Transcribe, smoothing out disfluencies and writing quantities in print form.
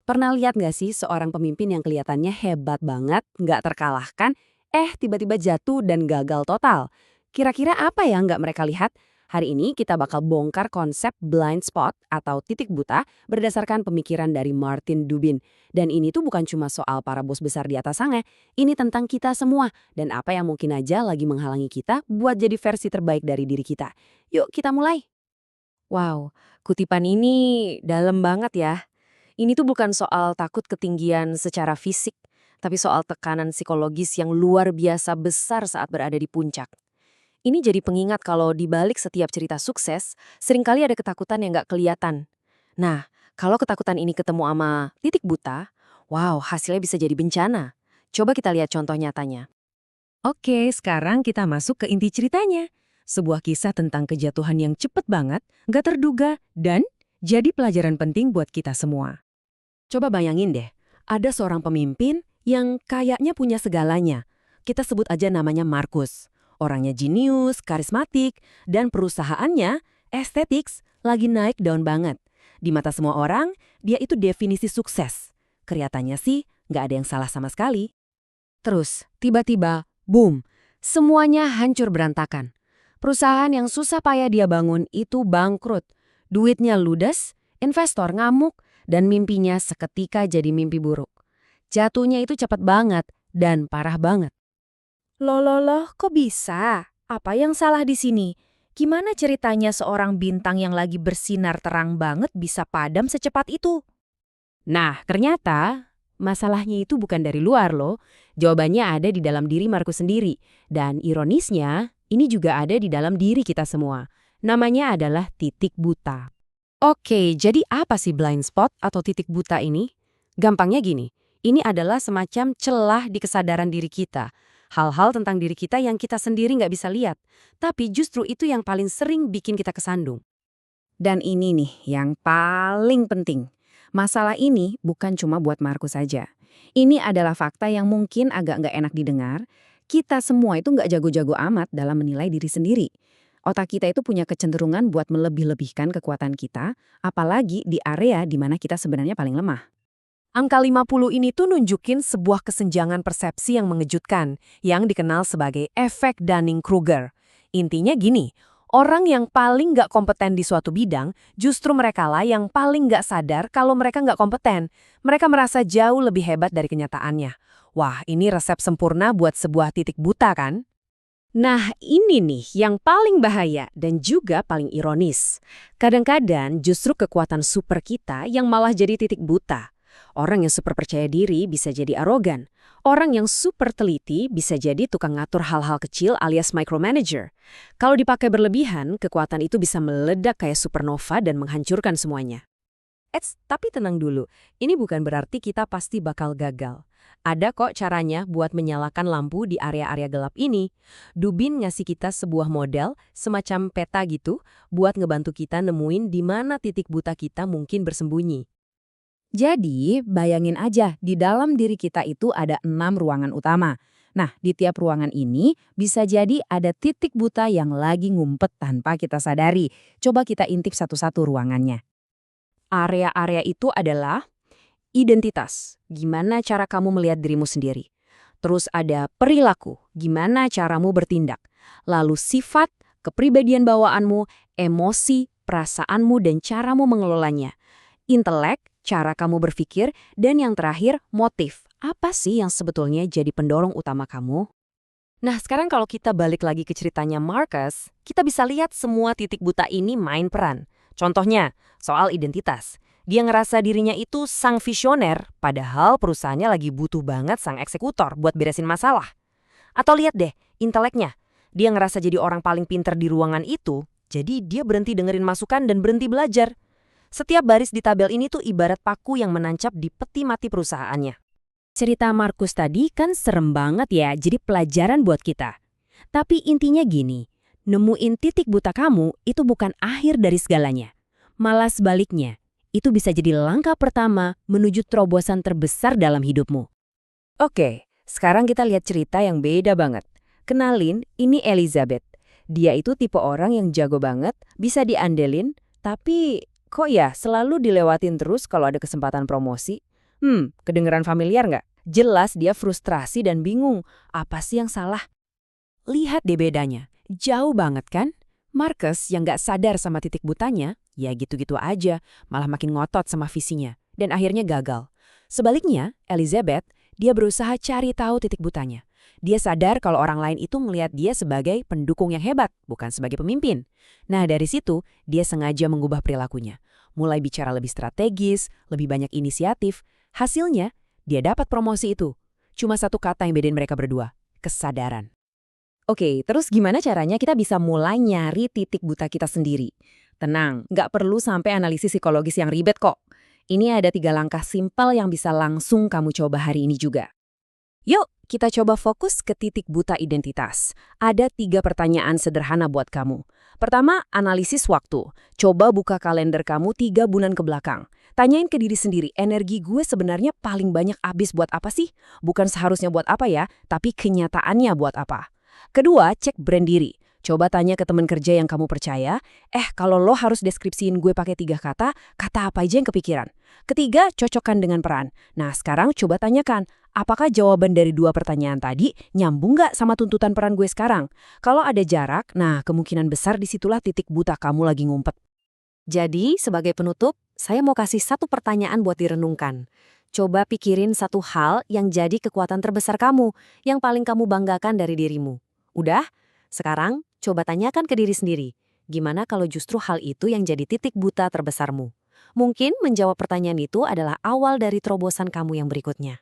Pernah lihat nggak sih seorang pemimpin yang kelihatannya hebat banget, nggak terkalahkan, tiba-tiba jatuh dan gagal total? Kira-kira apa yang nggak mereka lihat? Hari ini kita bakal bongkar konsep blind spot atau titik buta berdasarkan pemikiran dari Martin Dubin. Dan ini tuh bukan cuma soal para bos besar di atas sana, ini tentang kita semua dan apa yang mungkin aja lagi menghalangi kita buat jadi versi terbaik dari diri kita. Yuk kita mulai. Wow, kutipan ini dalam banget ya. Ini tuh bukan soal takut ketinggian secara fisik, tapi soal tekanan psikologis yang luar biasa besar saat berada di puncak. Ini jadi pengingat kalau di balik setiap cerita sukses, seringkali ada ketakutan yang nggak kelihatan. Nah, kalau ketakutan ini ketemu sama titik buta, wow, hasilnya bisa jadi bencana. Coba kita lihat contoh nyatanya. Oke, sekarang kita masuk ke inti ceritanya. Sebuah kisah tentang kejatuhan yang cepet banget, nggak terduga, dan jadi pelajaran penting buat kita semua. Coba bayangin deh, ada seorang pemimpin yang kayaknya punya segalanya. Kita sebut aja namanya Markus. Orangnya jenius, karismatik, dan perusahaannya, estetics, lagi naik daun banget. Di mata semua orang, dia itu definisi sukses. Kelihatannya sih nggak ada yang salah sama sekali. Terus, tiba-tiba, boom, semuanya hancur berantakan. Perusahaan yang susah payah dia bangun itu bangkrut. Duitnya ludes, investor ngamuk, dan mimpinya seketika jadi mimpi buruk. Jatuhnya itu cepat banget dan parah banget. Loh, kok bisa? Apa yang salah di sini? Gimana ceritanya seorang bintang yang lagi bersinar terang banget bisa padam secepat itu? Nah, ternyata masalahnya itu bukan dari luar loh. Jawabannya ada di dalam diri Markus sendiri. Dan ironisnya, ini juga ada di dalam diri kita semua. Namanya adalah titik buta. Oke, jadi apa sih blind spot atau titik buta ini? Gampangnya gini, ini adalah semacam celah di kesadaran diri kita. Hal-hal tentang diri kita yang kita sendiri nggak bisa lihat. Tapi justru itu yang paling sering bikin kita kesandung. Dan ini nih yang paling penting. Masalah ini bukan cuma buat Markus saja. Ini adalah fakta yang mungkin agak nggak enak didengar. Kita semua itu nggak jago-jago amat dalam menilai diri sendiri. Otak kita itu punya kecenderungan buat melebih-lebihkan kekuatan kita, apalagi di area di mana kita sebenarnya paling lemah. Angka 50 ini tuh nunjukin sebuah kesenjangan persepsi yang mengejutkan, yang dikenal sebagai efek Dunning-Kruger. Intinya gini, orang yang paling nggak kompeten di suatu bidang, justru merekalah yang paling nggak sadar kalau mereka nggak kompeten. Mereka merasa jauh lebih hebat dari kenyataannya. Wah, ini resep sempurna buat sebuah titik buta kan? Nah, ini nih yang paling bahaya dan juga paling ironis. Kadang-kadang justru kekuatan super kita yang malah jadi titik buta. Orang yang super percaya diri bisa jadi arogan. Orang yang super teliti bisa jadi tukang ngatur hal-hal kecil alias micromanager. Kalau dipakai berlebihan, kekuatan itu bisa meledak kayak supernova dan menghancurkan semuanya. Tapi tenang dulu, ini bukan berarti kita pasti bakal gagal. Ada kok caranya buat menyalakan lampu di area-area gelap ini. Dubin ngasih kita sebuah model, semacam peta gitu, buat ngebantu kita nemuin di mana titik buta kita mungkin bersembunyi. Jadi, bayangin aja, di dalam diri kita itu ada 6 ruangan utama. Nah, di tiap ruangan ini bisa jadi ada titik buta yang lagi ngumpet tanpa kita sadari. Coba kita intip satu-satu ruangannya. Area-area itu adalah identitas, gimana cara kamu melihat dirimu sendiri. Terus ada perilaku, gimana caramu bertindak. Lalu sifat, kepribadian bawaanmu, emosi, perasaanmu, dan caramu mengelolanya. Intelek, cara kamu berpikir, dan yang terakhir, motif. Apa sih yang sebetulnya jadi pendorong utama kamu? Nah, sekarang kalau kita balik lagi ke ceritanya Markus, kita bisa lihat semua titik buta ini main peran. Contohnya, soal identitas. Dia ngerasa dirinya itu sang visioner, padahal perusahaannya lagi butuh banget sang eksekutor buat beresin masalah. Atau lihat deh, inteleknya. Dia ngerasa jadi orang paling pinter di ruangan itu, jadi dia berhenti dengerin masukan dan berhenti belajar. Setiap baris di tabel ini tuh ibarat paku yang menancap di peti mati perusahaannya. Cerita Markus tadi kan serem banget ya, jadi pelajaran buat kita. Tapi intinya gini, nemuin titik buta kamu itu bukan akhir dari segalanya. Malah sebaliknya, itu bisa jadi langkah pertama menuju terobosan terbesar dalam hidupmu. Oke, sekarang kita lihat cerita yang beda banget. Kenalin, ini Elizabeth. Dia itu tipe orang yang jago banget, bisa diandelin, tapi kok ya selalu dilewatin terus kalau ada kesempatan promosi? Kedengeran familiar nggak? Jelas dia frustrasi dan bingung. Apa sih yang salah? Lihat deh bedanya. Jauh banget kan? Marcus yang nggak sadar sama titik butanya, ya gitu-gitu aja, malah makin ngotot sama visinya. Dan akhirnya gagal. Sebaliknya, Elizabeth, dia berusaha cari tahu titik butanya. Dia sadar kalau orang lain itu melihat dia sebagai pendukung yang hebat, bukan sebagai pemimpin. Nah, dari situ, dia sengaja mengubah perilakunya. Mulai bicara lebih strategis, lebih banyak inisiatif. Hasilnya, dia dapat promosi itu. Cuma satu kata yang bedain mereka berdua, kesadaran. Oke, terus gimana caranya kita bisa mulai nyari titik buta kita sendiri? Tenang, nggak perlu sampai analisis psikologis yang ribet kok. Ini ada 3 langkah simpel yang bisa langsung kamu coba hari ini juga. Yuk, kita coba fokus ke titik buta identitas. Ada 3 pertanyaan sederhana buat kamu. Pertama, analisis waktu. Coba buka kalender kamu 3 bulan ke belakang. Tanyain ke diri sendiri, energi gue sebenarnya paling banyak habis buat apa sih? Bukan seharusnya buat apa ya, tapi kenyataannya buat apa. Kedua, cek brand diri. Coba tanya ke teman kerja yang kamu percaya, kalau lo harus deskripsiin gue pakai 3 kata, kata apa aja yang kepikiran? Ketiga, cocokkan dengan peran. Nah, sekarang coba tanyakan, apakah jawaban dari 2 pertanyaan tadi nyambung nggak sama tuntutan peran gue sekarang? Kalau ada jarak, nah kemungkinan besar disitulah titik buta kamu lagi ngumpet. Jadi, sebagai penutup, saya mau kasih 1 pertanyaan buat direnungkan. Coba pikirin 1 hal yang jadi kekuatan terbesar kamu, yang paling kamu banggakan dari dirimu. Udah? Sekarang, coba tanyakan ke diri sendiri, gimana kalau justru hal itu yang jadi titik buta terbesarmu? Mungkin menjawab pertanyaan itu adalah awal dari terobosan kamu yang berikutnya.